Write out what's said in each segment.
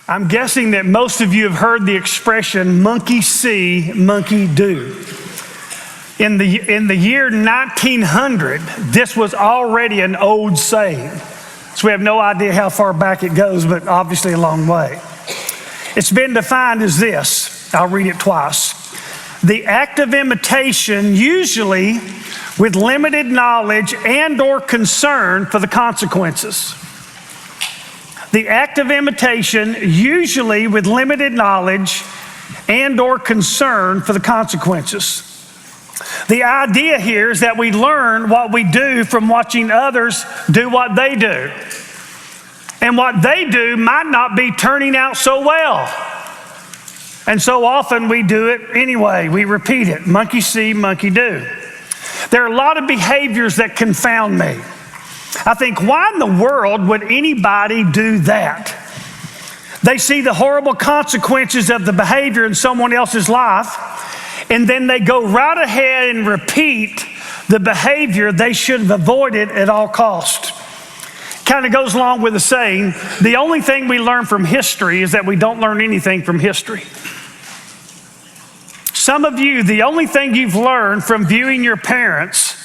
I'm guessing that most of you have heard the expression monkey see, monkey do. In the year 1900, this was already an old saying. So we have no idea how far back it goes, but obviously a long way. It's been defined as this. I'll read it twice. The act of imitation, usually with limited knowledge and or concern for the consequences. The act of imitation, usually with limited knowledge and or concern for the consequences. The idea here is that we learn what we do from watching others do what they do. And what they do might not be turning out so well. And so often we do it anyway. We repeat it. Monkey see, monkey do. There are a lot of behaviors that confound me. I think, why in the world would anybody do that? They see the horrible consequences of the behavior in someone else's life, and then they go right ahead and repeat the behavior they should have avoided at all cost. Kind of goes along with the saying, the only thing we learn from history is that we don't learn anything from history. Some of you, the only thing you've learned from viewing your parents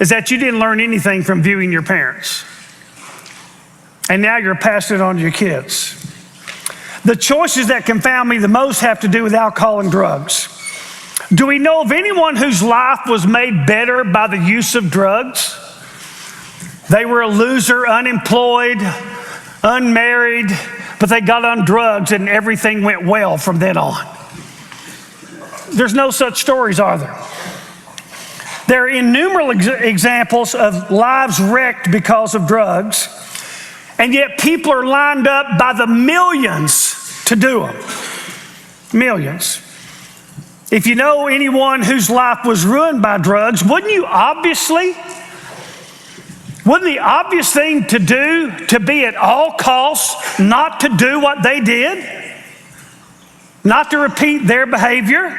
is that you didn't learn anything from viewing your parents. And now you're passing it on to your kids. The choices that confound me the most have to do with alcohol and drugs. Do we know of anyone whose life was made better by the use of drugs? They were a loser, unemployed, unmarried, but they got on drugs and everything went well from then on. There's no such stories, are there? There are innumerable examples of lives wrecked because of drugs, and yet people are lined up by the millions to do them. Millions. If you know anyone whose life was ruined by drugs, wouldn't the obvious thing to do to be at all costs not to do what they did? Not to repeat their behavior?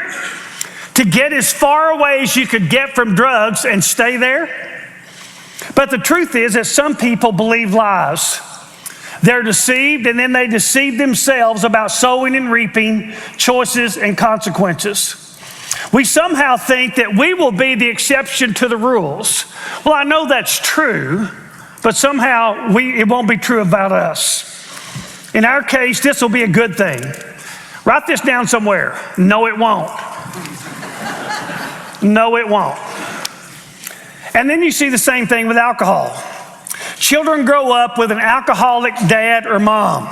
To get as far away as you could get from drugs and stay there? But the truth is that some people believe lies. They're deceived, and then they deceive themselves about sowing and reaping, choices and consequences. We somehow think that we will be the exception to the rules. Well, I know that's true, but somehow it won't be true about us. In our case, this will be a good thing. Write this down somewhere. No, it won't. No, it won't. And then you see the same thing with alcohol. Children grow up with an alcoholic dad or mom.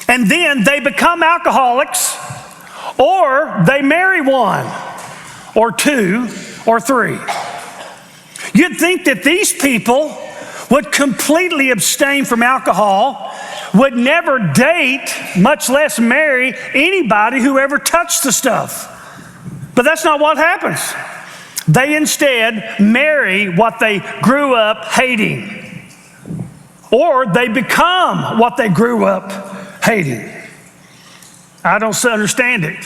And then they become alcoholics, or they marry one, or two, or three. You'd think that these people would completely abstain from alcohol, would never date, much less marry anybody who ever touched the stuff. But that's not what happens. They instead marry what they grew up hating, or they become what they grew up hating. I don't understand it,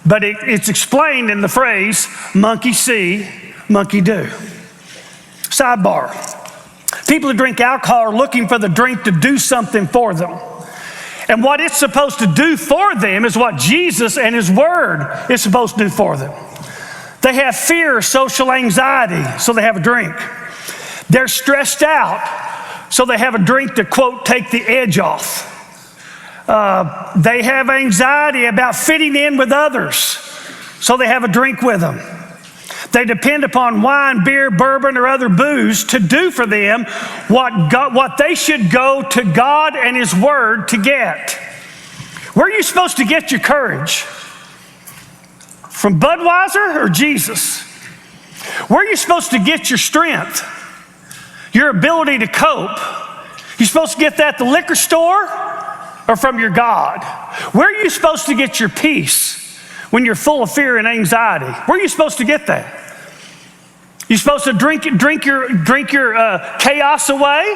but it's explained in the phrase, monkey see, monkey do. Sidebar. People who drink alcohol are looking for the drink to do something for them. And what it's supposed to do for them is what Jesus and His Word is supposed to do for them. They have fear, social anxiety, so they have a drink. They're stressed out, so they have a drink to, quote, take the edge off. They have anxiety about fitting in with others, so they have a drink with them. They depend upon wine, beer, bourbon, or other booze to do for them what they should go to God and His Word to get. Where are you supposed to get your courage? From Budweiser or Jesus? Where are you supposed to get your strength? Your ability to cope? You supposed to get that at the liquor store or from your God? Where are you supposed to get your peace when you're full of fear and anxiety? Where are you supposed to get that? You supposed to drink your chaos away?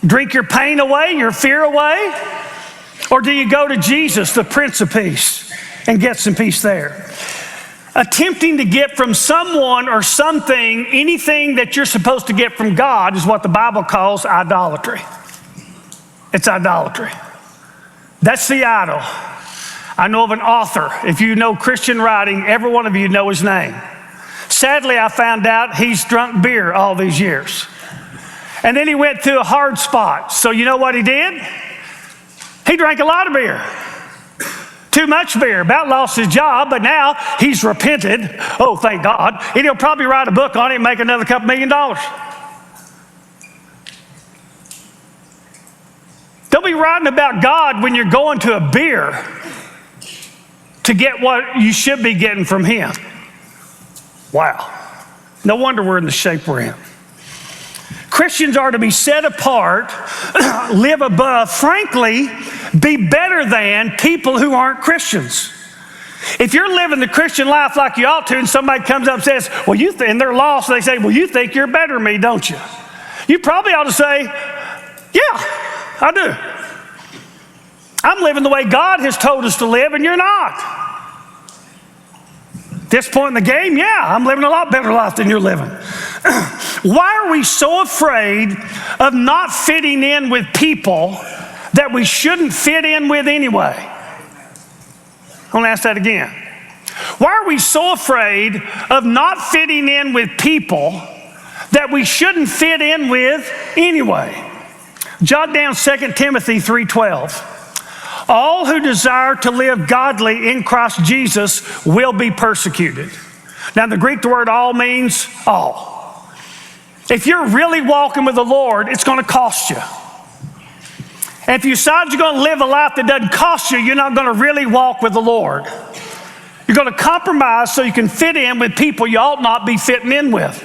Drink your pain away, your fear away? Or do you go to Jesus, the Prince of Peace, and get some peace there? Attempting to get from someone or something anything that you're supposed to get from God is what the Bible calls idolatry. It's idolatry. That's the idol. I know of an author. If you know Christian writing, every one of you know his name. Sadly, I found out he's drunk beer all these years. And then he went through a hard spot. So you know what he did? He drank a lot of beer. Too much beer. About lost his job, but now he's repented. Oh, thank God. And he'll probably write a book on it and make another couple $1 million. Don't be writing about God when you're going to a beer to get what you should be getting from him. Wow. No wonder we're in the shape we're in. Christians are to be set apart, live above, frankly, be better than people who aren't Christians. If you're living the Christian life like you ought to, and somebody comes up and says, well, and they're lost, they say, well, you think you're better than me, don't you? You probably ought to say, yeah, I do. I'm living the way God has told us to live, and you're not. At this point in the game, yeah, I'm living a lot better life than you're living. Why are we so afraid of not fitting in with people that we shouldn't fit in with anyway? I want to ask that again. Why are we so afraid of not fitting in with people that we shouldn't fit in with anyway? Jot down 2 Timothy 3:12. All who desire to live godly in Christ Jesus will be persecuted. Now, in the Greek, the word all means all. If you're really walking with the Lord, it's going to cost you. And if you decide you're going to live a life that doesn't cost you, you're not going to really walk with the Lord. You're going to compromise so you can fit in with people you ought not be fitting in with.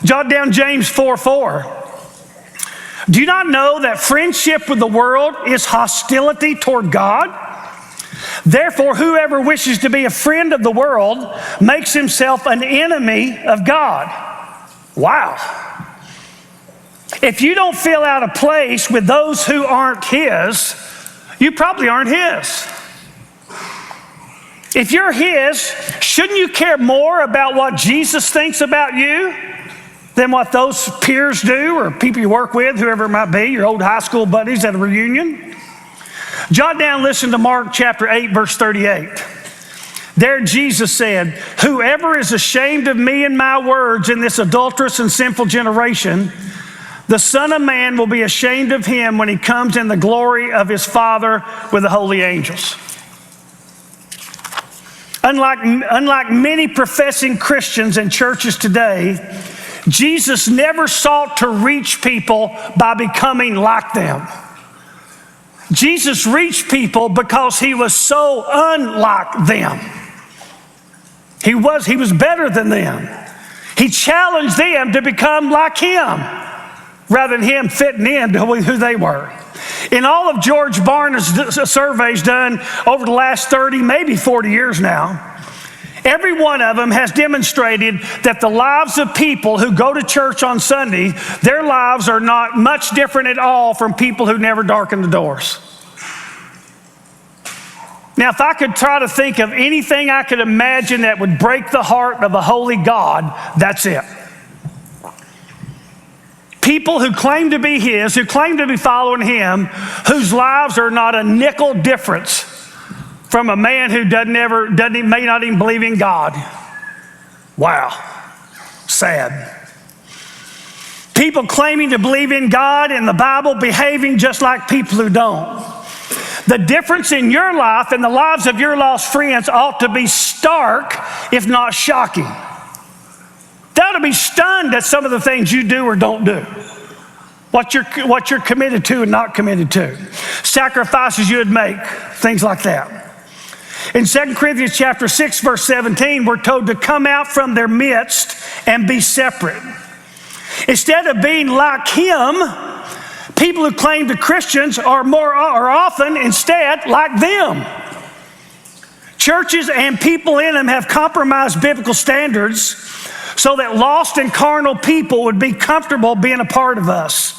Jot down James 4:4. Do you not know that friendship with the world is hostility toward God? Therefore, whoever wishes to be a friend of the world makes himself an enemy of God. Wow. If you don't feel out of place with those who aren't his, you probably aren't his. If you're his, shouldn't you care more about what Jesus thinks about you than what those peers do or people you work with, whoever it might be, your old high school buddies at a reunion? Jot down, listen to Mark chapter 8, verse 38. There Jesus said, whoever is ashamed of me and my words in this adulterous and sinful generation, the Son of Man will be ashamed of him when he comes in the glory of his Father with the holy angels. Unlike many professing Christians and churches today, Jesus never sought to reach people by becoming like them. Jesus reached people because he was so unlike them. He was better than them. He challenged them to become like him rather than him fitting in to who they were. In all of George Barna's surveys done over the last 30, maybe 40 years now, every one of them has demonstrated that the lives of people who go to church on Sunday, their lives are not much different at all from people who never darken the doors. Now, if I could try to think of anything I could imagine that would break the heart of a holy God, that's it. People who claim to be his, who claim to be following him, whose lives are not a nickel difference from a man who may not even believe in God. Wow. Sad. People claiming to believe in God and the Bible behaving just like people who don't. The difference in your life and the lives of your lost friends ought to be stark, if not shocking. They ought to be stunned at some of the things you do or don't do. What you're committed to and not committed to. Sacrifices you would make, things like that. In 2 Corinthians chapter 6, verse 17, we're told to come out from their midst and be separate. Instead of being like him, people who claim to Christians are often instead like them. Churches and people in them have compromised biblical standards so that lost and carnal people would be comfortable being a part of us.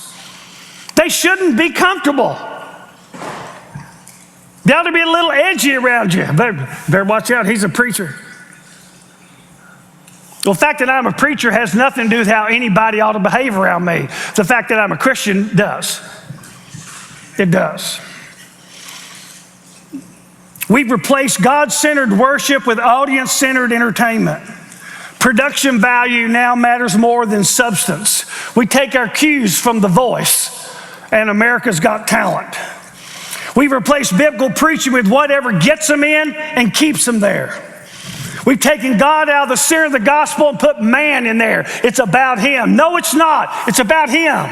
They shouldn't be comfortable. They ought to be a little edgy around you. Better watch out, he's a preacher. Well, the fact that I'm a preacher has nothing to do with how anybody ought to behave around me. The fact that I'm a Christian does. It does. We've replaced God-centered worship with audience-centered entertainment. Production value now matters more than substance. We take our cues from The Voice and America's Got Talent. We've replaced biblical preaching with whatever gets them in and keeps them there. We've taken God out of the center of the gospel and put man in there. It's about him. No, it's not. It's about him.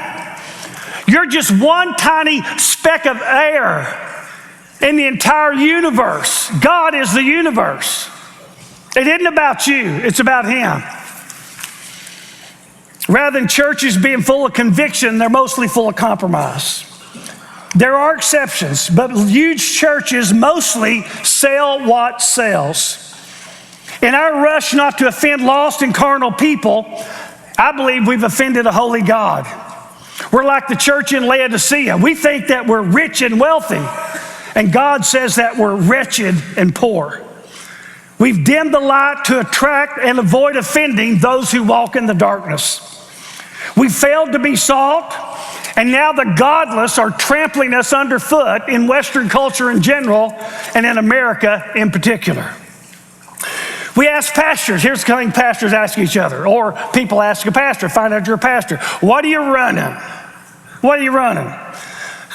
You're just one tiny speck of air in the entire universe. God is the universe. It isn't about you. It's about him. Rather than churches being full of conviction, they're mostly full of compromise. There are exceptions, but huge churches mostly sell what sells. In our rush not to offend lost and carnal people, I believe we've offended a holy God. We're like the church in Laodicea. We think that we're rich and wealthy, and God says that we're wretched and poor. We've dimmed the light to attract and avoid offending those who walk in the darkness. We failed to be salt, and now the godless are trampling us underfoot in Western culture in general and in America in particular. We ask pastors, here's the thing pastors ask each other, or people ask a pastor, find out you're a pastor. What are you running? What are you running?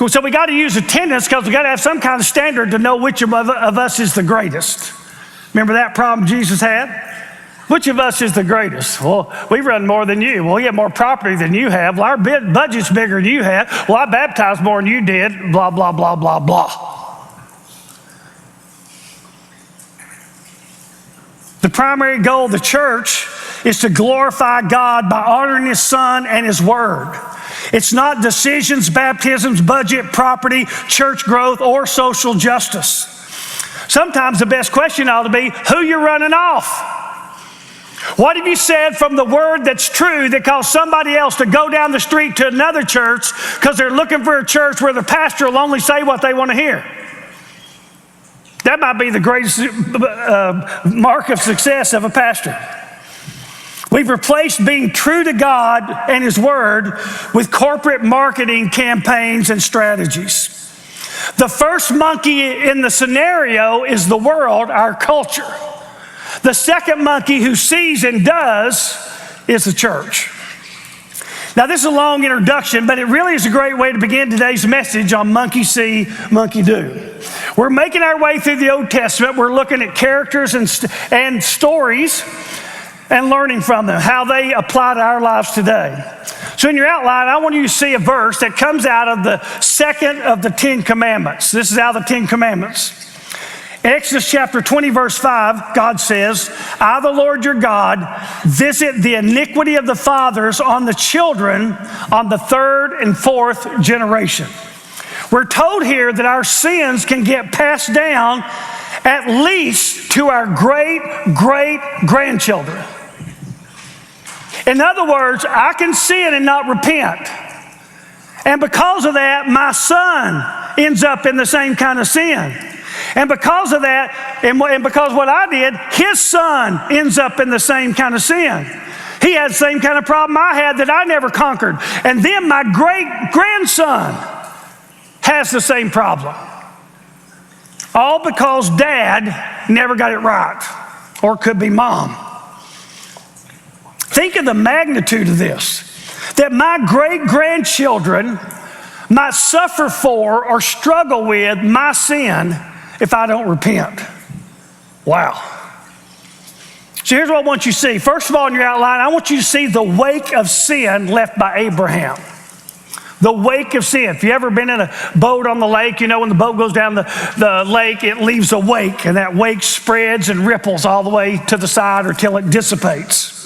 So we got to use attendance because we got to have some kind of standard to know which of us is the greatest. Remember that problem Jesus had? Which of us is the greatest? Well, we run more than you. Well, we have more property than you have. Well, our budget's bigger than you have. Well, I baptized more than you did. Blah, blah, blah, blah, blah. The primary goal of the church is to glorify God by honoring his Son and his word. It's not decisions, baptisms, budget, property, church growth, or social justice. Sometimes the best question ought to be, who you're running off? What have you said from the word that's true that caused somebody else to go down the street to another church because they're looking for a church where the pastor will only say what they want to hear? That might be the greatest mark of success of a pastor. We've replaced being true to God and his word with corporate marketing campaigns and strategies. The first monkey in the scenario is the world, our culture. The second monkey who sees and does is the church. Now, this is a long introduction, but it really is a great way to begin today's message on monkey see, monkey do. We're making our way through the Old Testament. We're looking at characters and stories and learning from them, how they apply to our lives today. So in your outline, I want you to see a verse that comes out of the second of the 10 Commandments. This is out of the 10 Commandments. In Exodus chapter 20, verse 5, God says, I, the Lord your God, visit the iniquity of the fathers on the children on the third and fourth generation. We're told here that our sins can get passed down at least to our great-great-grandchildren. In other words, I can sin and not repent. And because of that, my son ends up in the same kind of sin. And because of that, and because what I did, his son ends up in the same kind of sin. He had the same kind of problem I had that I never conquered. And then my great-grandson has the same problem. All because dad never got it right. Or it could be mom. Think of the magnitude of this. That my great-grandchildren might suffer for or struggle with my sin if I don't repent. Wow. So here's what I want you to see. First of all, in your outline, I want you to see the wake of sin left by Abraham. The wake of sin. If you've ever been in a boat on the lake, you know when the boat goes down the lake, it leaves a wake, and that wake spreads and ripples all the way to the side or till it dissipates.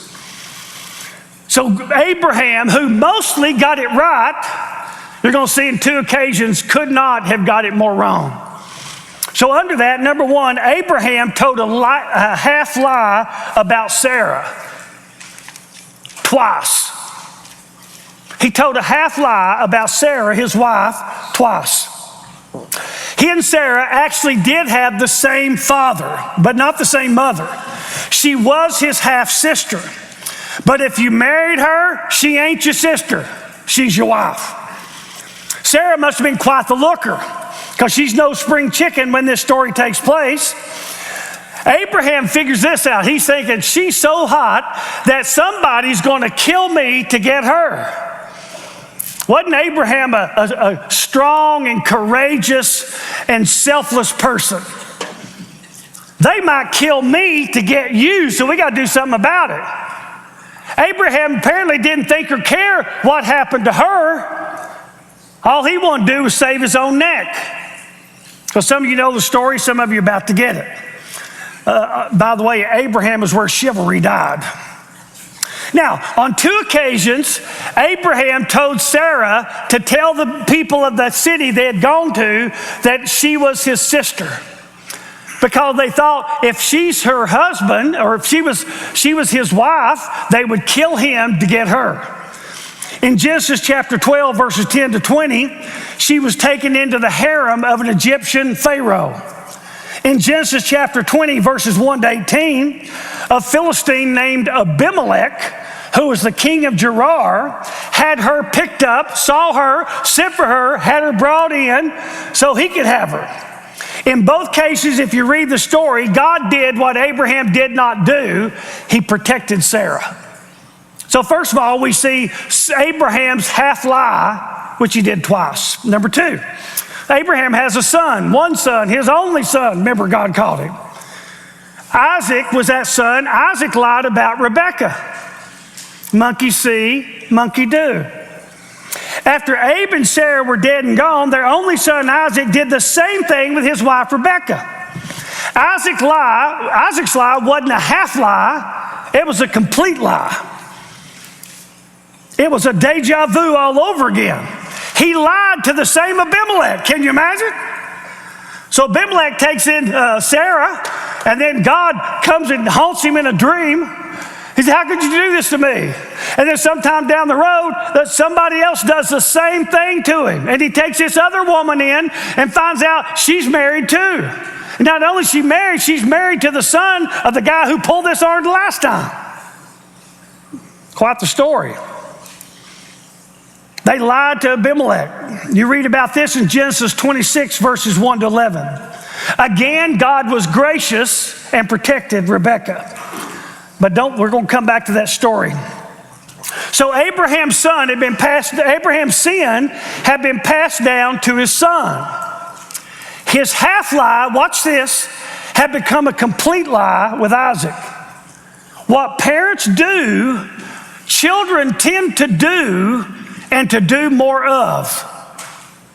So Abraham, who mostly got it right, you're going to see in 2 occasions, could not have got it more wrong. So under that, number one, Abraham told a half lie about Sarah. Twice. He told a half lie about Sarah, his wife, twice. He and Sarah actually did have the same father, but not the same mother. She was his half-sister. But if you married her, she ain't your sister. She's your wife. Sarah must have been quite the looker, because she's no spring chicken when this story takes place. Abraham figures this out. He's thinking, she's so hot that somebody's going to kill me to get her. Wasn't Abraham a strong and courageous and selfless person? They might kill me to get you, so we got to do something about it. Abraham apparently didn't think or care what happened to her. All he wanted to do was save his own neck. Because some of you know the story, some of you are about to get it. By the way, Abraham is where chivalry died. Now, on 2 occasions, Abraham told Sarah to tell the people of the city they had gone to that she was his sister. Because they thought if she's her husband, or if she was his wife, they would kill him to get her. In Genesis chapter 12, verses 10 to 20, she was taken into the harem of an Egyptian Pharaoh. In Genesis chapter 20, verses 1 to 18, a Philistine named Abimelech, who was the king of Gerar, had her picked up, saw her, sent for her, had her brought in so he could have her. In both cases, if you read the story, God did what Abraham did not do. He protected Sarah. So first of all, we see Abraham's half lie, which he did twice. Number 2, Abraham has a son, one son, his only son. Remember, God called him. Isaac was that son. Isaac lied about Rebekah. Monkey see, monkey do. After Abe and Sarah were dead and gone, their only son Isaac did the same thing with his wife Rebekah. Isaac's lie wasn't a half lie, it was a complete lie. It was a deja vu all over again. He lied to the same Abimelech. Can you imagine? So Abimelech takes in Sarah, and then God comes and haunts him in a dream. He said, how could you do this to me? And then sometime down the road, that somebody else does the same thing to him. And he takes this other woman in and finds out she's married too. And not only is she married, she's married to the son of the guy who pulled this on the last time. Quite the story. They lied to Abimelech. You read about this in Genesis 26, verses 1 to 11. Again, God was gracious and protected Rebekah. But we're going to come back to that story. So Abraham's sin had been passed down to his son. His half lie, watch this, had become a complete lie with Isaac. What parents do, children tend to do and to do more of.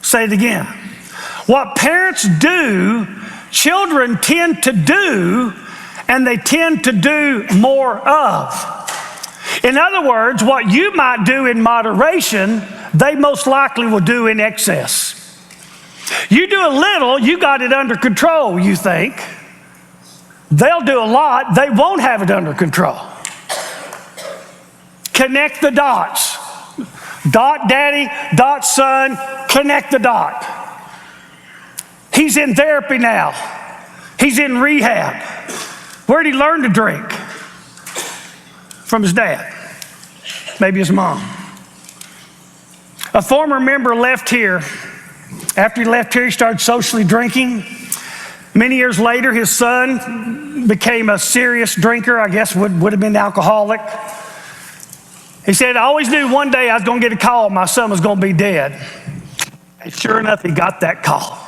Say it again. What parents do, children tend to do and they tend to do more of. In other words, what you might do in moderation, they most likely will do in excess. You do a little, you got it under control, you think. They'll do a lot, they won't have it under control. Connect the dots. Dot daddy, dot son, connect the dot. He's in therapy now. He's in rehab. Where did he learn to drink? From his dad, maybe his mom. A former member left here. After he left here, he started socially drinking. Many years later, his son became a serious drinker, I guess would have been alcoholic. He said, I always knew one day I was going to get a call, my son was going to be dead. And sure enough, he got that call.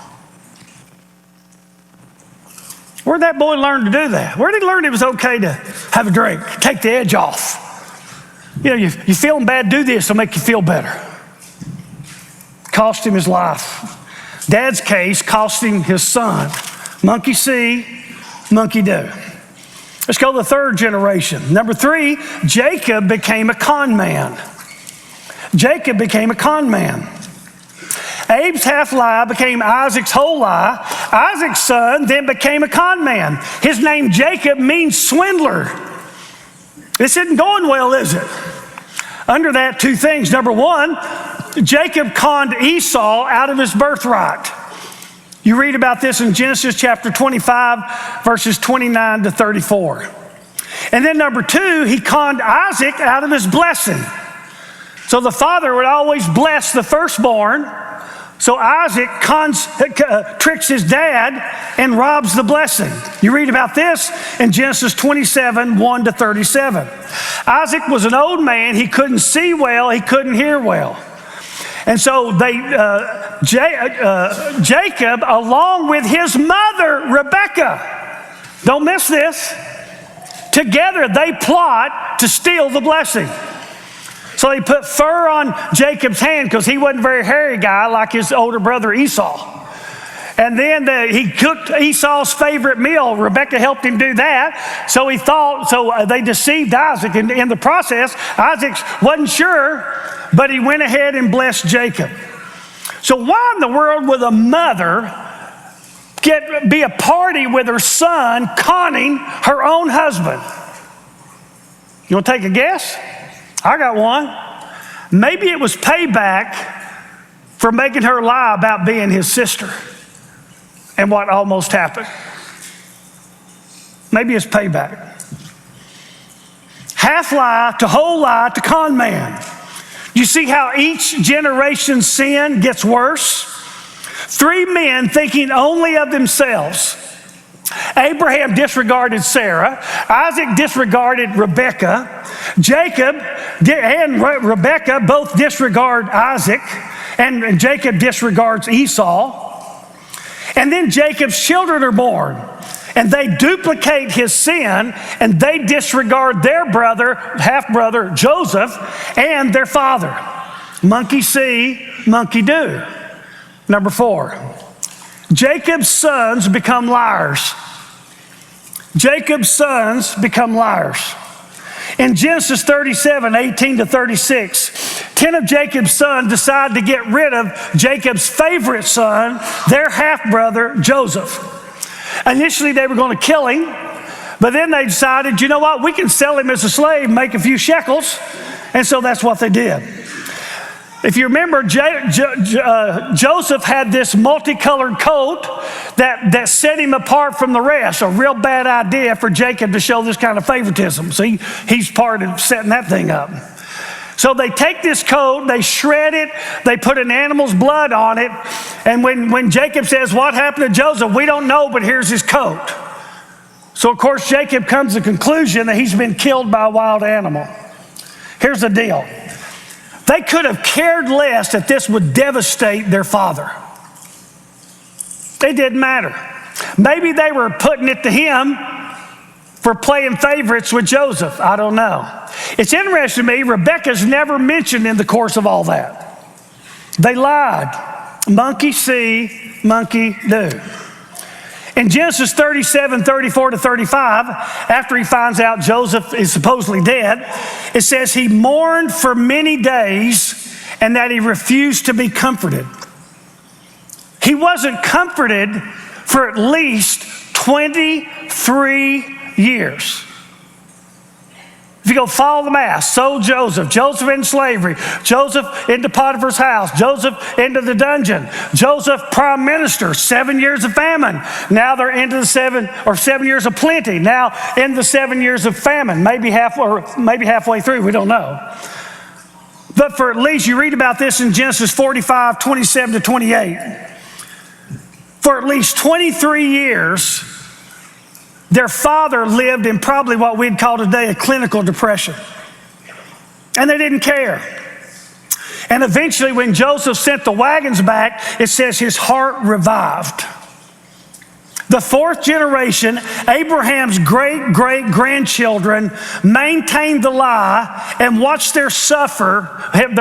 Where'd that boy learn to do that? Where did he learn it was okay to have a drink, take the edge off? You know, you feeling bad, do this, it'll make you feel better. Cost him his life. Dad's case cost him his son. Monkey see, monkey do. Let's go to the third generation. Number 3, Jacob became a con man. Jacob became a con man. Abe's half lie became Isaac's whole lie. Isaac's son then became a con man. His name Jacob means swindler. This isn't going well, is it? Under that, 2 things. Number 1, Jacob conned Esau out of his birthright. You read about this in Genesis chapter 25, verses 29 to 34. And then number 2, he conned Isaac out of his blessing. So the father would always bless the firstborn, So Isaac tricks his dad and robs the blessing. You read about this in Genesis 27, 1 to 37. Isaac was an old man. He couldn't see well. He couldn't hear well. And so Jacob, along with his mother, Rebekah, don't miss this, together they plot to steal the blessing. So they put fur on Jacob's hand because he wasn't a very hairy guy like his older brother Esau. And then he cooked Esau's favorite meal. Rebekah helped him do that. So they deceived Isaac. And in the process, Isaac wasn't sure, but he went ahead and blessed Jacob. So why in the world would a mother be a party with her son conning her own husband? You want to take a guess? I got one. Maybe it was payback for making her lie about being his sister and what almost happened. Maybe it's payback. Half lie to whole lie to con man. You see how each generation's sin gets worse? 3 men thinking only of themselves. Abraham disregarded Sarah. Isaac disregarded Rebekah. Jacob and Rebekah both disregard Isaac. And Jacob disregards Esau. And then Jacob's children are born. And they duplicate his sin. And they disregard their brother, half-brother, Joseph, and their father. Monkey see, monkey do. Number 4. Jacob's sons become liars. Jacob's sons become liars. In Genesis 37, 18 to 36, 10 of Jacob's sons decide to get rid of Jacob's favorite son, their half-brother, Joseph. Initially, they were going to kill him, but then they decided, you know what, we can sell him as a slave, make a few shekels, and so that's what they did. If you remember, Joseph had this multicolored coat that set him apart from the rest. A real bad idea for Jacob to show this kind of favoritism. See, he's part of setting that thing up. So they take this coat, they shred it, they put an animal's blood on it, and when Jacob says, what happened to Joseph? We don't know, but here's his coat. So of course, Jacob comes to the conclusion that he's been killed by a wild animal. Here's the deal. They could have cared less that this would devastate their father. It didn't matter. Maybe they were putting it to him for playing favorites with Joseph. I don't know. It's interesting to me, Rebekah's never mentioned in the course of all that. They lied. Monkey see, monkey do. In Genesis 37, 34 to 35, after he finds out Joseph is supposedly dead, it says he mourned for many days and that he refused to be comforted. He wasn't comforted for at least 23 years. If you go follow the math, so Joseph in slavery, Joseph into Potiphar's house, Joseph into the dungeon, Joseph prime minister, 7 years of famine. Now they're into the 7 years of plenty. Now in the 7 years of famine, maybe halfway through, we don't know. But for at least, you read about this in Genesis 45, 27 to 28. For at least 23 years, their father lived in probably what we'd call today a clinical depression. And they didn't care. And eventually when Joseph sent the wagons back, it says his heart revived. The 4th generation, Abraham's great-great-grandchildren, maintained the lie and watched their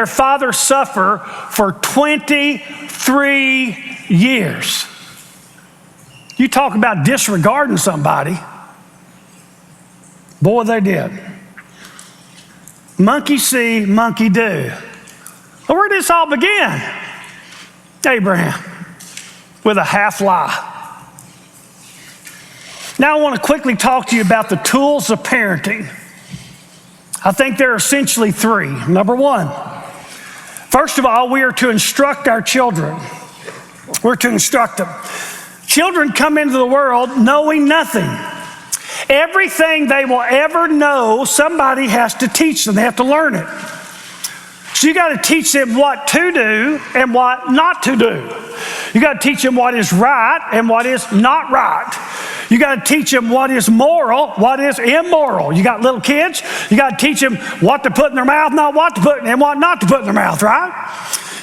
father suffer for 23 years. You talk about disregarding somebody. Boy, they did. Monkey see, monkey do. Well, where did this all begin? Abraham, with a half lie. Now I want to quickly talk to you about the tools of parenting. I think there are essentially 3. Number 1, first of all, we are to instruct our children. We're to instruct them. Children come into the world knowing nothing. Everything they will ever know, somebody has to teach them. They have to learn it. So you got to teach them what to do and what not to do. You got to teach them what is right and what is not right. You got to teach them what is moral, what is immoral. You got little kids, you got to teach them what to put in their mouth, not what to put, and what not to put in their mouth, right?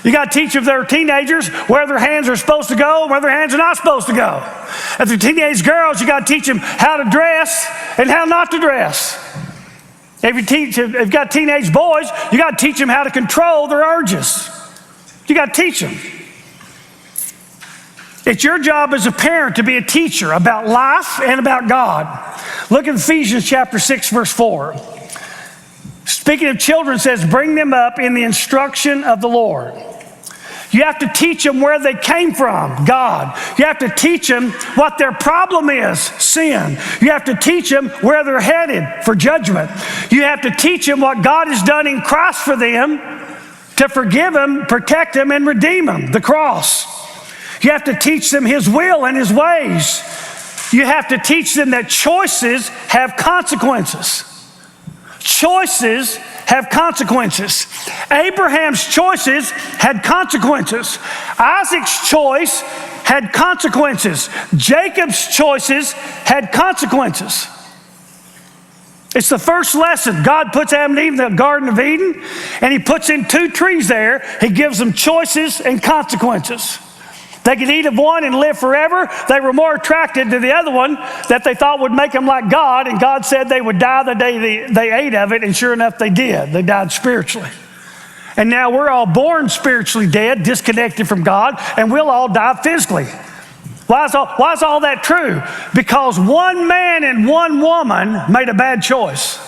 You got to teach if they're teenagers where their hands are supposed to go and where their hands are not supposed to go. If they're teenage girls, you got to teach them how to dress and how not to dress. If you've got teenage boys, you got to teach them how to control their urges. You got to teach them. It's your job as a parent to be a teacher about life and about God. Look at Ephesians chapter 6, verse 4. Speaking of children, it says, bring them up in the instruction of the Lord. You have to teach them where they came from, God. You have to teach them what their problem is, sin. You have to teach them where they're headed for judgment. You have to teach them what God has done in Christ for them to forgive them, protect them, and redeem them, the cross. You have to teach them His will and His ways. You have to teach them that choices have consequences. Choices have consequences. Abraham's choices had consequences. Isaac's choice had consequences. Jacob's choices had consequences. It's the first lesson. God puts Adam and Eve in the Garden of Eden, and He puts in two trees there. He gives them choices and consequences. They could eat of one and live forever. They were more attracted to the other one that they thought would make them like God, and God said they would die the day they ate of it, and sure enough they did. They died spiritually. And now we're all born spiritually dead, disconnected from God, and we'll all die physically. Why is all that true? Because one man and one woman made a bad choice.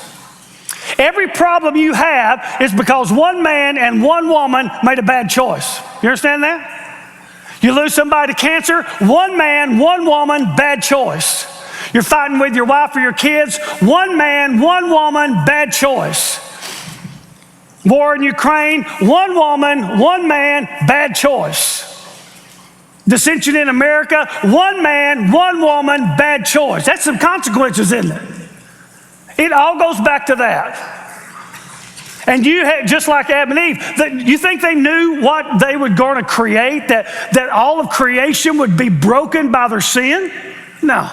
Every problem you have is because one man and one woman made a bad choice. You understand that? You lose somebody to cancer, one man, one woman, bad choice. You're fighting with your wife or your kids, one man, one woman, bad choice. War in Ukraine, one woman, one man, bad choice. Dissension in America, one man, one woman, bad choice. That's some consequences, isn't it? It all goes back to that. And you had, just like Adam and Eve, you think they knew what they were going to create, that all of creation would be broken by their sin? No.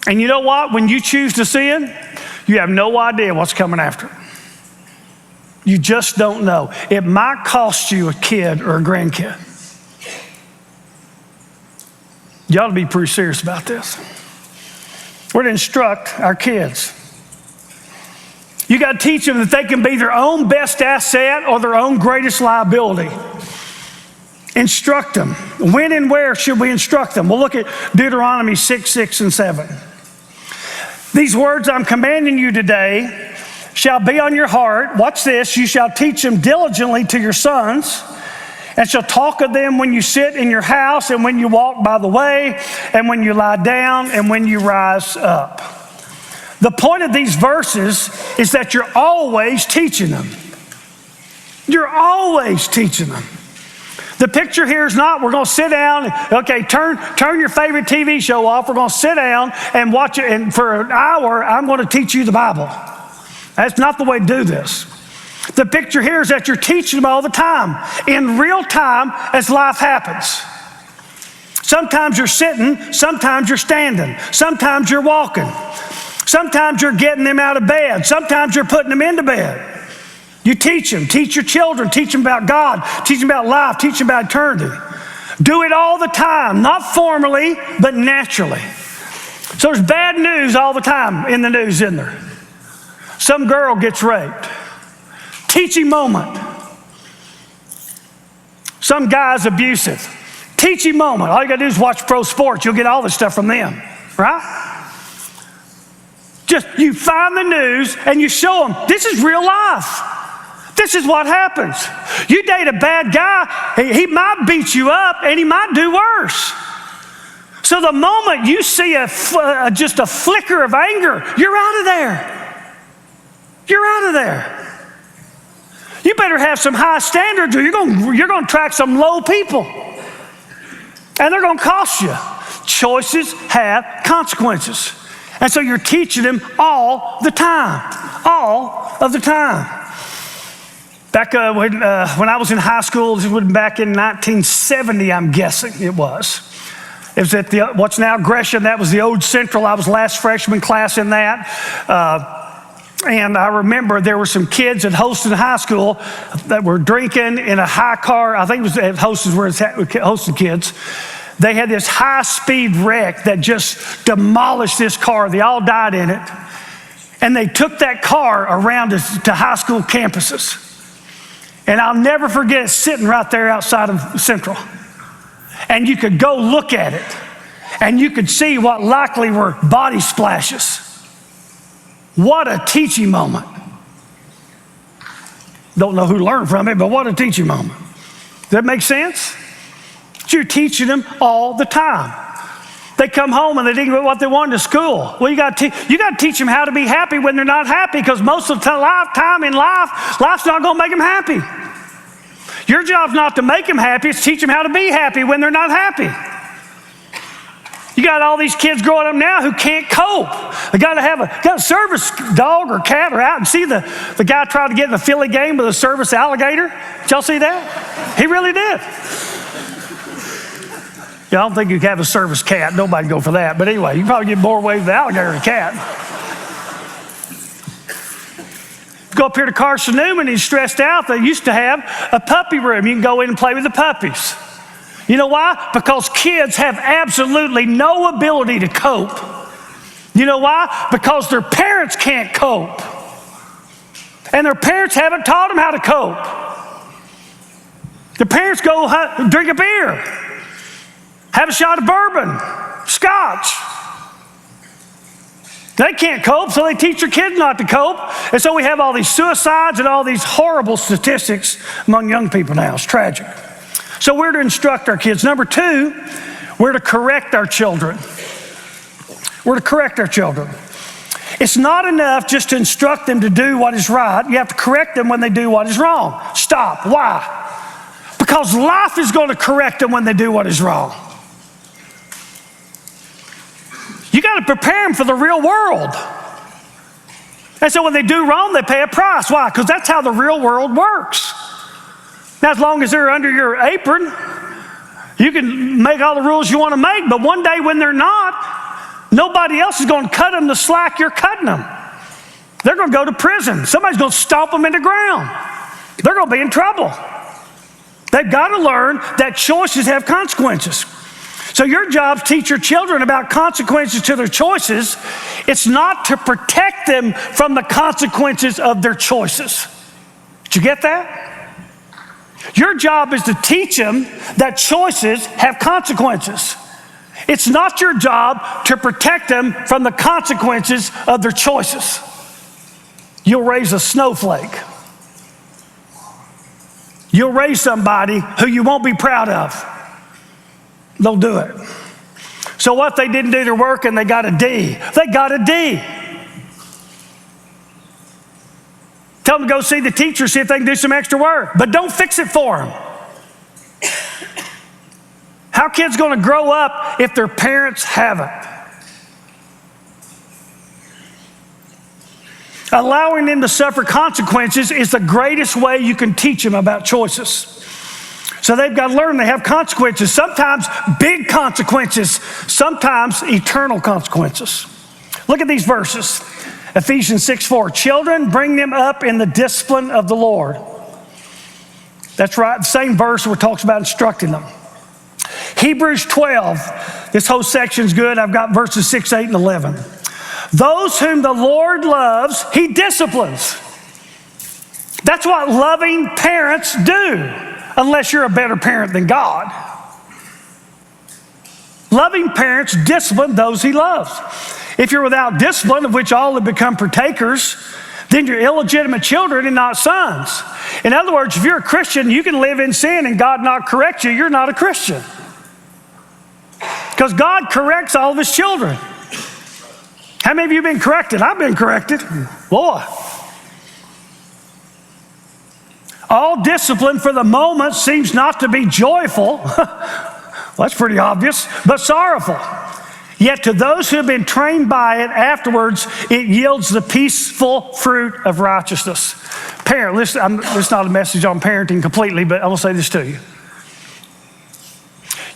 And you know what? When you choose to sin, you have no idea what's coming after it. You just don't know. It might cost you a kid or a grandkid. You ought to be pretty serious about this. We're to instruct our kids. You got to teach them that they can be their own best asset or their own greatest liability. Instruct them. When and where should we instruct them? We'll look at Deuteronomy 6, 6, and 7. These words I'm commanding you today shall be on your heart. Watch this. You shall teach them diligently to your sons, and shall talk of them when you sit in your house, and when you walk by the way, and when you lie down, and when you rise up. The point of these verses is that you're always teaching them. You're always teaching them. The picture here is not, we're going to sit down, okay, turn your favorite TV show off. We're going to sit down and watch it, and for an hour, I'm going to teach you the Bible. That's not the way to do this. The picture here is that you're teaching them all the time, in real time as life happens. Sometimes you're sitting, sometimes you're standing, sometimes you're walking. Sometimes you're getting them out of bed. Sometimes you're putting them into bed. You teach them. Teach your children. Teach them about God. Teach them about life. Teach them about eternity. Do it all the time. Not formally, but naturally. So there's bad news all the time in the news, isn't there? Some girl gets raped. Teaching moment. Some guy's abusive. Teaching moment. All you got to do is watch pro sports. You'll get all this stuff from them. Right? Just you find the news and you show them, this is real life. This is what happens. You date a bad guy, he might beat you up and he might do worse. So the moment you see just a flicker of anger, you're out of there. You're out of there. You better have some high standards or you're going to attract some low people. And they're going to cost you. Choices have consequences. And so you're teaching them all the time. All of the time. Back when I was in high school, this was back in 1970, I'm guessing it was. It was at what's now Gresham. That was the old Central. I was last freshman class in that. And I remember there were some kids at Holston High School that were drinking in a high car. I think it was at Holston where it's Holston kids. They had this high-speed wreck that just demolished this car. They all died in it. And they took that car around to high school campuses. And I'll never forget it sitting right there outside of Central. And you could go look at it. And you could see what likely were body splashes. What a teaching moment. Don't know who learned from it, but what a teaching moment. Does that make sense? You're teaching them all the time. They come home and they didn't get what they wanted to school. Well, you got to teach them how to be happy when they're not happy, because most of the time in life, life's not going to make them happy. Your job's not to make them happy, it's teach them how to be happy when they're not happy. You got all these kids growing up now who can't cope. They got to have a service dog or cat or out and see the guy try to get in the Philly game with a service alligator. Did y'all see that? He really did. Yeah, I don't think you can have a service cat. Nobody'd go for that. But anyway, you probably get more away with the alligator than a cat. Go up here to Carson Newman, he's stressed out. They used to have a puppy room. You can go in and play with the puppies. You know why? Because kids have absolutely no ability to cope. You know why? Because their parents can't cope. And their parents haven't taught them how to cope. The parents go drink a beer, have a shot of bourbon, scotch. They can't cope, so they teach their kids not to cope. And so we have all these suicides and all these horrible statistics among young people now. It's tragic. So we're to instruct our kids. Number two, we're to correct our children. We're to correct our children. It's not enough just to instruct them to do what is right. You have to correct them when they do what is wrong. Stop. Why? Because life is going to correct them when they do what is wrong. You got to prepare them for the real world. And so when they do wrong, they pay a price. Why? Because that's how the real world works. Now, as long as they're under your apron, you can make all the rules you want to make, but one day when they're not, nobody else is going to cut them the slack you're cutting them. They're going to go to prison. Somebody's going to stomp them in the ground. They're going to be in trouble. They've got to learn that choices have consequences. So your job is to teach your children about consequences to their choices. It's not to protect them from the consequences of their choices. Did you get that? Your job is to teach them that choices have consequences. It's not your job to protect them from the consequences of their choices. You'll raise a snowflake. You'll raise somebody who you won't be proud of. They'll do it. So what if they didn't do their work and they got a D? They got a D. Tell them to go see the teacher, see if they can do some extra work. But don't fix it for them. How are kids going to grow up if their parents haven't? Allowing them to suffer consequences is the greatest way you can teach them about choices. So they've got to learn they have consequences, sometimes big consequences, sometimes eternal consequences. Look at these verses. Ephesians 6:4, children, bring them up in the discipline of the Lord. That's right, the same verse where it talks about instructing them. Hebrews 12, this whole section's good. I've got verses 6, 8, and 11. Those whom the Lord loves, He disciplines. That's what loving parents do, unless you're a better parent than God. Loving parents discipline those He loves. If you're without discipline, of which all have become partakers, then you're illegitimate children and not sons. In other words, if you're a Christian, you can live in sin and God not correct you, you're not a Christian. Because God corrects all of His children. How many of you have been corrected? I've been corrected. Boy. All discipline for the moment seems not to be joyful. Well, that's pretty obvious, but sorrowful. Yet to those who have been trained by it, afterwards it yields the peaceful fruit of righteousness. Parent, listen, it's not a message on parenting completely, but I will say this to you.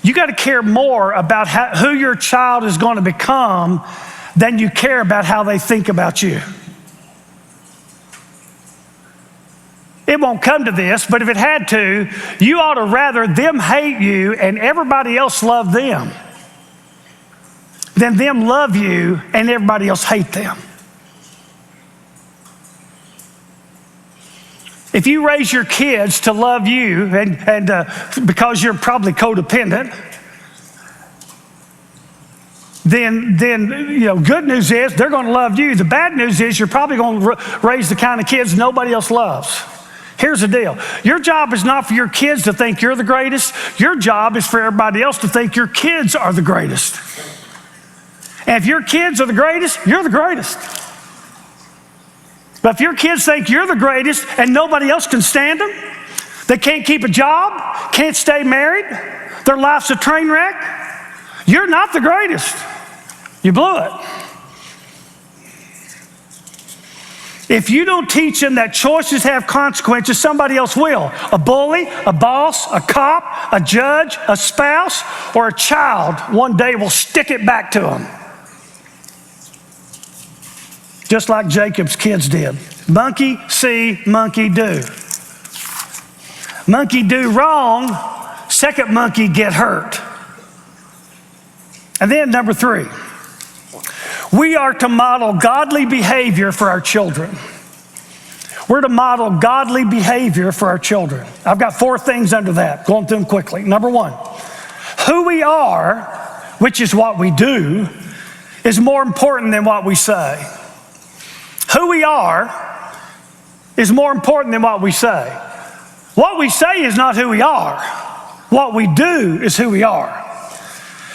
You got to care more about who your child is going to become than you care about how they think about you. It won't come to this, but if it had to, you ought to rather them hate you and everybody else love them than them love you and everybody else hate them. If you raise your kids to love you and because you're probably codependent, then good news is they're going to love you. The bad news is you're probably going to raise the kind of kids nobody else loves. Here's the deal. Your job is not for your kids to think you're the greatest. Your job is for everybody else to think your kids are the greatest. And if your kids are the greatest, you're the greatest. But if your kids think you're the greatest and nobody else can stand them, they can't keep a job, can't stay married, their life's a train wreck, you're not the greatest. You blew it. If you don't teach them that choices have consequences, somebody else will. A bully, a boss, a cop, a judge, a spouse, or a child one day will stick it back to them. Just like Jacob's kids did. Monkey see, monkey do. Monkey do wrong, second monkey get hurt. And then number 3, we are to model godly behavior for our children. We're to model godly behavior for our children. I've got 4 things under that, going through them quickly. Number 1, who we are, which is what we do, is more important than what we say. Who we are is more important than what we say. What we say is not who we are. What we do is who we are.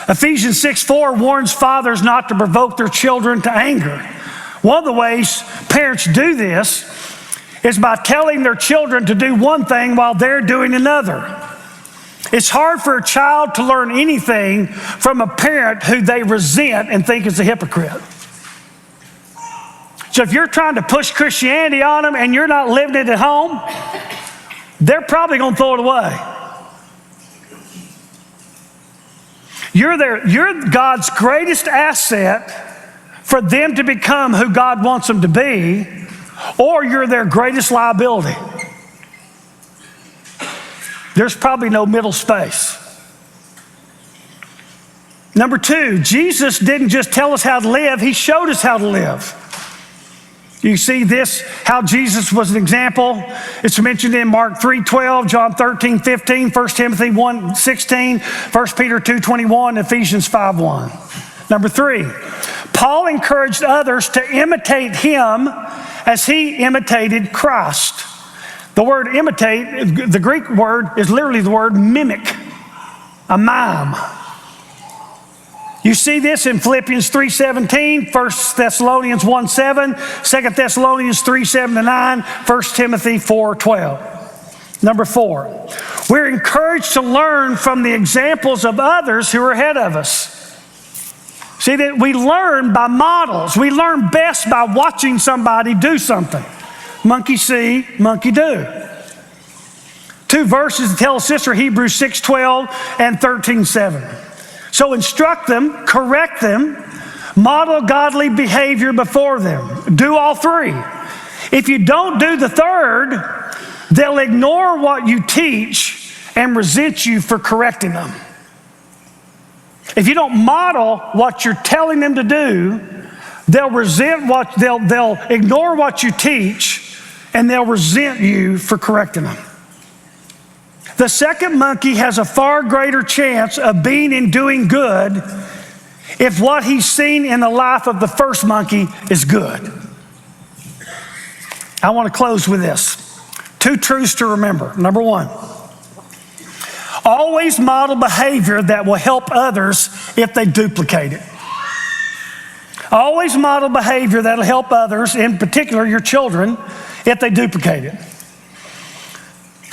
Ephesians 6:4 warns fathers not to provoke their children to anger. One of the ways parents do this is by telling their children to do one thing while they're doing another. It's hard for a child to learn anything from a parent who they resent and think is a hypocrite. So if you're trying to push Christianity on them and you're not living it at home, they're probably going to throw it away. You're God's greatest asset for them to become who God wants them to be, or you're their greatest liability. There's probably no middle space. Number 2, Jesus didn't just tell us how to live, he showed us how to live. You see this, how Jesus was an example. It's mentioned in Mark 3:12, John 13:15, 1 Timothy 1:16, 1 Peter 2:21, Ephesians 5:1. Number 3, Paul encouraged others to imitate him as he imitated Christ. The word imitate, the Greek word is literally the word mimic, a mime. You see this in Philippians 3:17, 1 Thessalonians 1:7, 2 Thessalonians 3:7-9, 1 Timothy 4:12. Number 4, we're encouraged to learn from the examples of others who are ahead of us. See that we learn by models. We learn best by watching somebody do something. Monkey see, monkey do. 2 verses tell us this are Hebrews 6:12 and 13:7. So instruct them, correct them, model godly behavior before them. Do all 3. If you don't do the 3rd, they'll ignore what you teach and resent you for correcting them. If you don't model what you're telling them to do, they'll ignore what you teach and they'll resent you for correcting them. The second monkey has a far greater chance of being and doing good if what he's seen in the life of the first monkey is good. I want to close with this. 2 truths to remember. Number 1, always model behavior that will help others if they duplicate it. Always model behavior that will help others, in particular your children, if they duplicate it.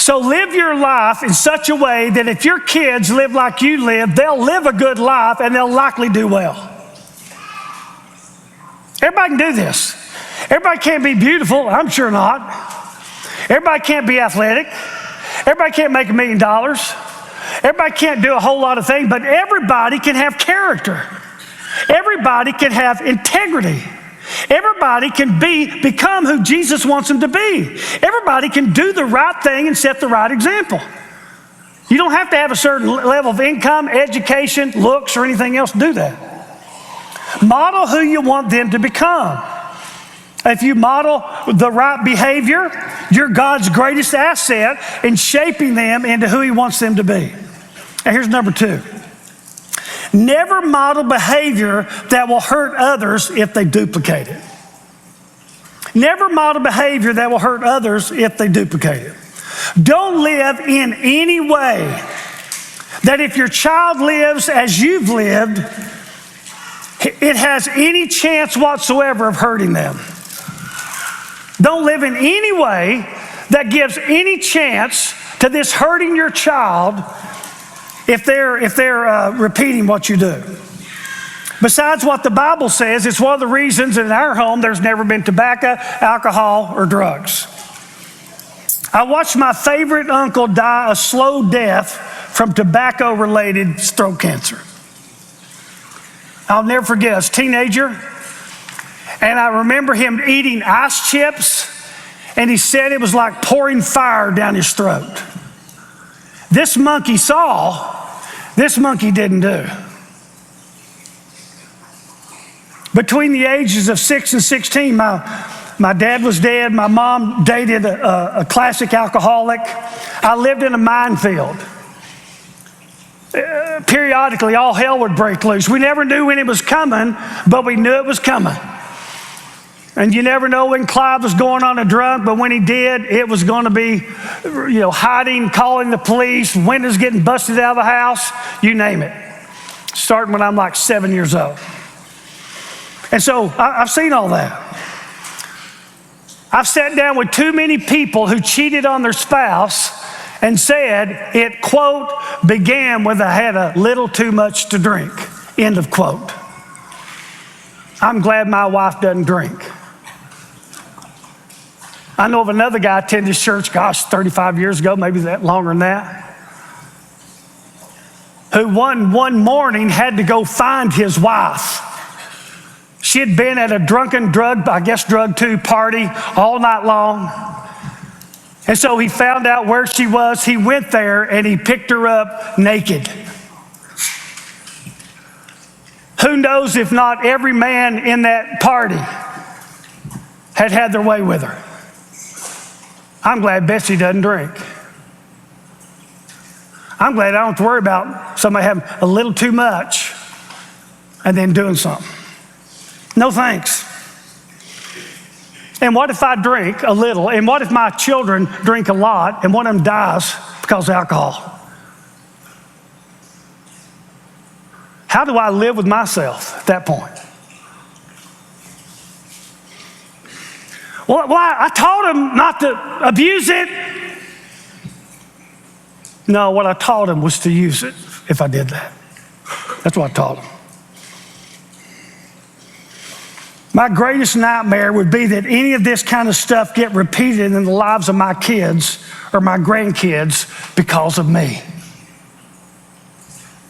So live your life in such a way that if your kids live like you live, they'll live a good life and they'll likely do well. Everybody can do this. Everybody can't be beautiful, I'm sure not. Everybody can't be athletic. Everybody can't make $1 million. Everybody can't do a whole lot of things, but everybody can have character. Everybody can have integrity. Everybody can become who Jesus wants them to be. Everybody can do the right thing and set the right example. You don't have to have a certain level of income, education, looks, or anything else to do that. Model who you want them to become. If you model the right behavior, you're God's greatest asset in shaping them into who He wants them to be. And here's number 2. Never model behavior that will hurt others if they duplicate it. Never model behavior that will hurt others if they duplicate it. Don't live in any way that if your child lives as you've lived, it has any chance whatsoever of hurting them. Don't live in any way that gives any chance to this hurting your child if they're repeating what you do. Besides what the Bible says, it's one of the reasons in our home there's never been tobacco, alcohol, or drugs. I watched my favorite uncle die a slow death from tobacco-related throat cancer. I'll never forget, I was a teenager, and I remember him eating ice chips, and he said it was like pouring fire down his throat. This monkey saw, this monkey didn't do. Between the ages of 6 and 16, my dad was dead. My mom dated a classic alcoholic. I lived in a minefield. Periodically, all hell would break loose. We never knew when it was coming, but we knew it was coming. And you never know when Clive was going on a drunk, but when he did, it was going to be, hiding, calling the police, windows getting busted out of the house, you name it. Starting when I'm like 7 years old. And so I've seen all that. I've sat down with too many people who cheated on their spouse and said it, quote, began with I had a little too much to drink, end of quote. I'm glad my wife doesn't drink. I know of another guy attended this church, 35 years ago, maybe that longer than that, who one morning had to go find his wife. She had been at a drug 2 party all night long. And so he found out where she was. He went there and he picked her up naked. Who knows if not every man in that party had their way with her. I'm glad Betsy doesn't drink. I'm glad I don't have to worry about somebody having a little too much and then doing something. No thanks. And what if I drink a little? And what if my children drink a lot and one of them dies because of alcohol? How do I live with myself at that point? Well, I taught him not to abuse it. No, what I taught him was to use it if I did that. That's what I taught him. My greatest nightmare would be that any of this kind of stuff get repeated in the lives of my kids or my grandkids because of me.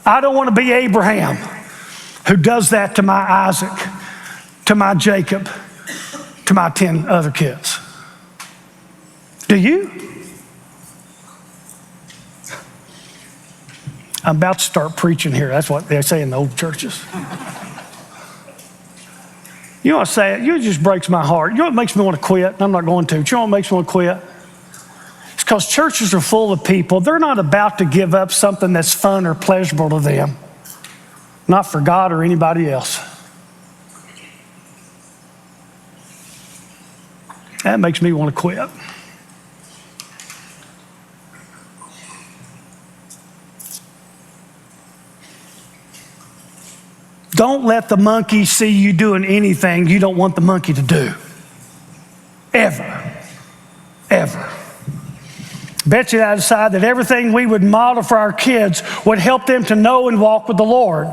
I don't want to be Abraham who does that to my Isaac, to my Jacob, to my 10 other kids. Do you? I'm about to start preaching here. That's what they say in the old churches. You know what I say? It just breaks my heart. You know what makes me want to quit? I'm not going to. You know what makes me want to quit? It's because churches are full of people. They're not about to give up something that's fun or pleasurable to them. Not for God or anybody else. That makes me want to quit. Don't let the monkey see you doing anything you don't want the monkey to do. Ever. Ever. Betsy and I decided that everything we would model for our kids would help them to know and walk with the Lord.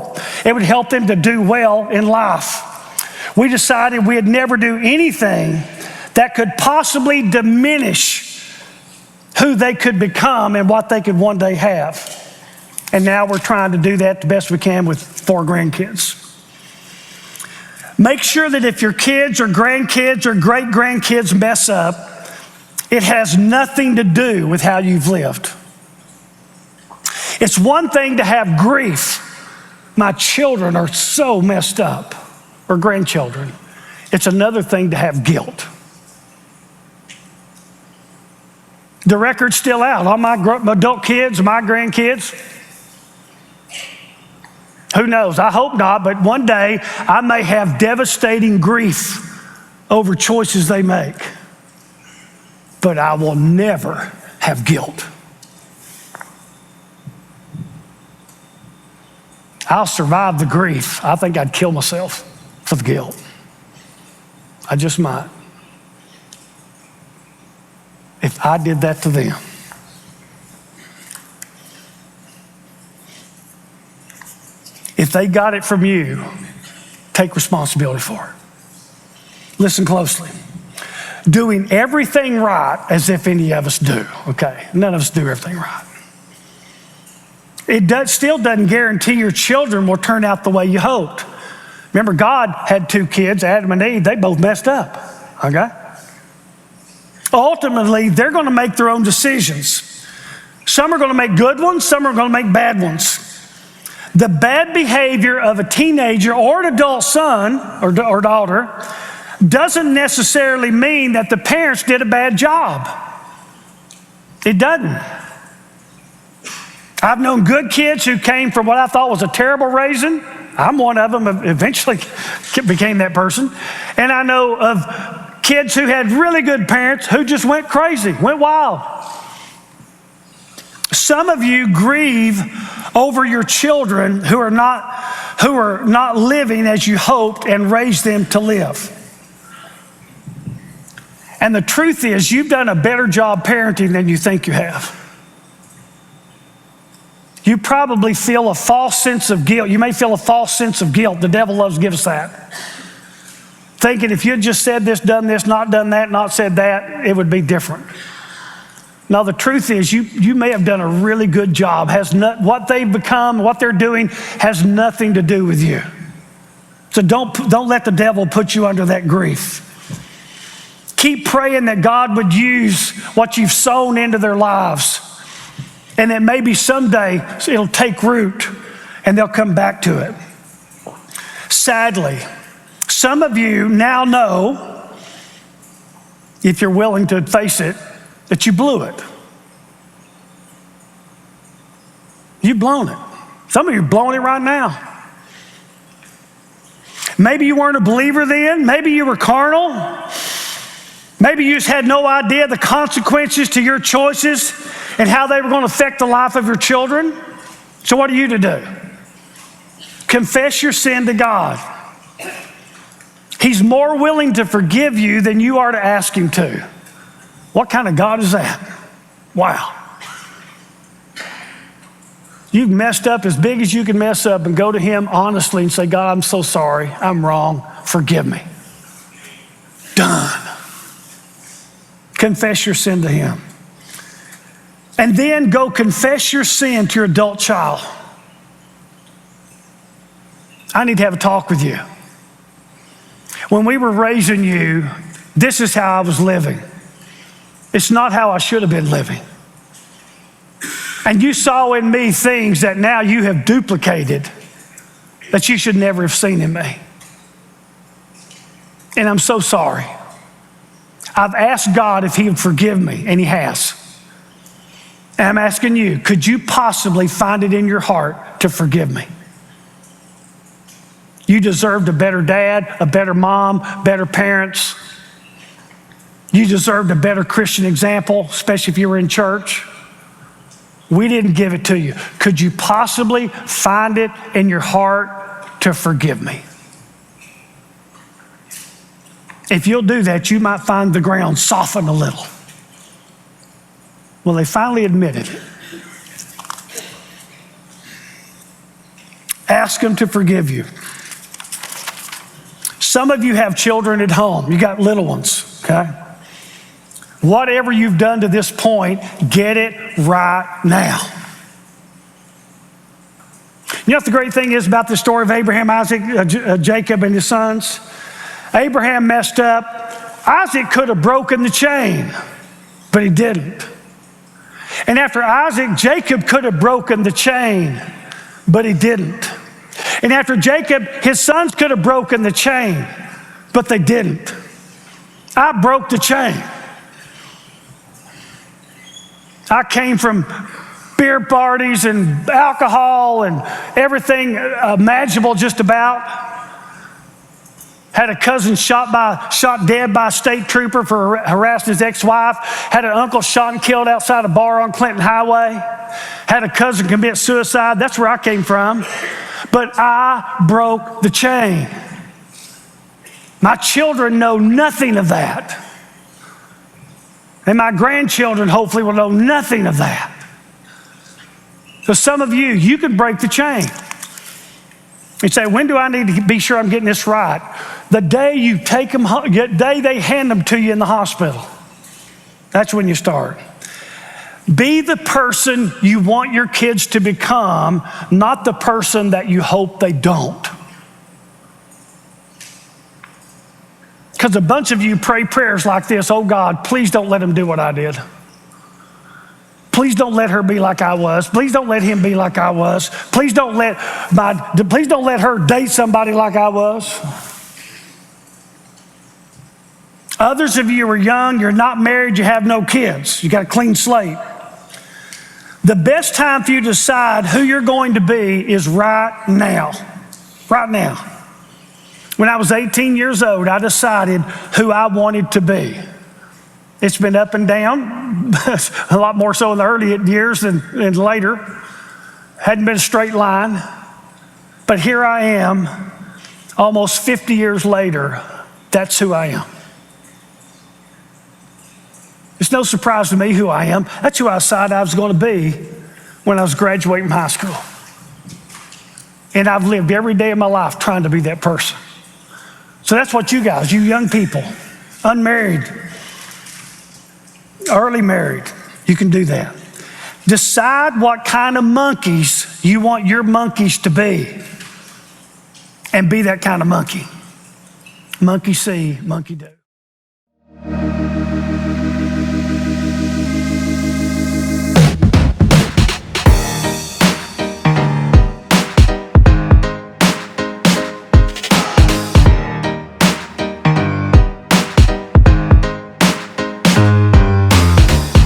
It would help them to do well in life. We decided we'd never do anything that could possibly diminish who they could become and what they could one day have. And now we're trying to do that the best we can with 4 grandkids. Make sure that if your kids or grandkids or great-grandkids mess up, it has nothing to do with how you've lived. It's one thing to have grief. My children are so messed up, or grandchildren. It's another thing to have guilt. The record's still out. All my adult kids, my grandkids. Who knows? I hope not, but one day I may have devastating grief over choices they make. But I will never have guilt. I'll survive the grief. I think I'd kill myself for the guilt. I just might. If I did that to them. If they got it from you, take responsibility for it. Listen closely. Doing everything right as if any of us do, okay? None of us do everything right. It still doesn't guarantee your children will turn out the way you hoped. Remember, God had 2 kids, Adam and Eve. They both messed up, okay? Ultimately, they're going to make their own decisions. Some are going to make good ones, some are going to make bad ones. The bad behavior of a teenager or an adult son or daughter doesn't necessarily mean that the parents did a bad job. It doesn't. I've known good kids who came from what I thought was a terrible raising. I'm one of them, eventually became that person. And I know of kids who had really good parents who just went crazy, went wild. Some of you grieve over your children who are not living as you hoped and raised them to live. And the truth is, you've done a better job parenting than you think you have. You probably feel a false sense of guilt. You may feel a false sense of guilt. The devil loves to give us that. Thinking if you had just said this, done this, not done that, not said that, it would be different. No, the truth is you may have done a really good job. What they've become, what they're doing has nothing to do with you. So don't let the devil put you under that grief. Keep praying that God would use what you've sown into their lives, and that maybe someday it'll take root and they'll come back to it. Sadly, some of you now know, if you're willing to face it, that you blew it. You've blown it. Some of you are blowing it right now. Maybe you weren't a believer then. Maybe you were carnal. Maybe you just had no idea the consequences to your choices and how they were going to affect the life of your children. So what are you to do? Confess your sin to God. He's more willing to forgive you than you are to ask him to. What kind of God is that? Wow. You've messed up as big as you can mess up and go to him honestly and say, God, I'm so sorry. I'm wrong. Forgive me. Done. Confess your sin to him. And then go confess your sin to your adult child. I need to have a talk with you. When we were raising you, this is how I was living. It's not how I should have been living. And you saw in me things that now you have duplicated that you should never have seen in me. And I'm so sorry. I've asked God if he would forgive me, and he has. And I'm asking you, could you possibly find it in your heart to forgive me? You deserved a better dad, a better mom, better parents. You deserved a better Christian example, especially if you were in church. We didn't give it to you. Could you possibly find it in your heart to forgive me? If you'll do that, you might find the ground soften a little. Well, they finally admitted it. Ask them to forgive you. Some of you have children at home. You got little ones, okay? Whatever you've done to this point, get it right now. You know what the great thing is about the story of Abraham, Isaac, Jacob, and his sons? Abraham messed up. Isaac could have broken the chain, but he didn't. And after Isaac, Jacob could have broken the chain, but he didn't. And after Jacob, his sons could have broken the chain, but they didn't. I broke the chain. I came from beer parties and alcohol and everything imaginable just about. Had a cousin shot dead by a state trooper for harassing his ex-wife. Had an uncle shot and killed outside a bar on Clinton Highway. Had a cousin commit suicide. That's where I came from. But I broke the chain. My children know nothing of that. And my grandchildren hopefully will know nothing of that. So some of you can break the chain. You say, when do I need to be sure I'm getting this right? The day you take them, the day they hand them to you in the hospital. That's when you start. Be the person you want your kids to become, not the person that you hope they don't. Because a bunch of you pray prayers like this: oh God, please don't let him do what I did. Please don't let her be like I was. Please don't let him be like I was. Please don't let her date somebody like I was. Others of you are young, you're not married, you have no kids. You got a clean slate. The best time for you to decide who you're going to be is right now. Right now. When I was 18 years old, I decided who I wanted to be. It's been up and down, a lot more so in the early years than later. Hadn't been a straight line. But here I am, almost 50 years later, that's who I am. It's no surprise to me who I am. That's who I decided I was going to be when I was graduating from high school. And I've lived every day of my life trying to be that person. So that's what you guys, you young people, unmarried, early married, you can do that. Decide what kind of monkeys you want your monkeys to be, and be that kind of monkey. Monkey see, monkey do.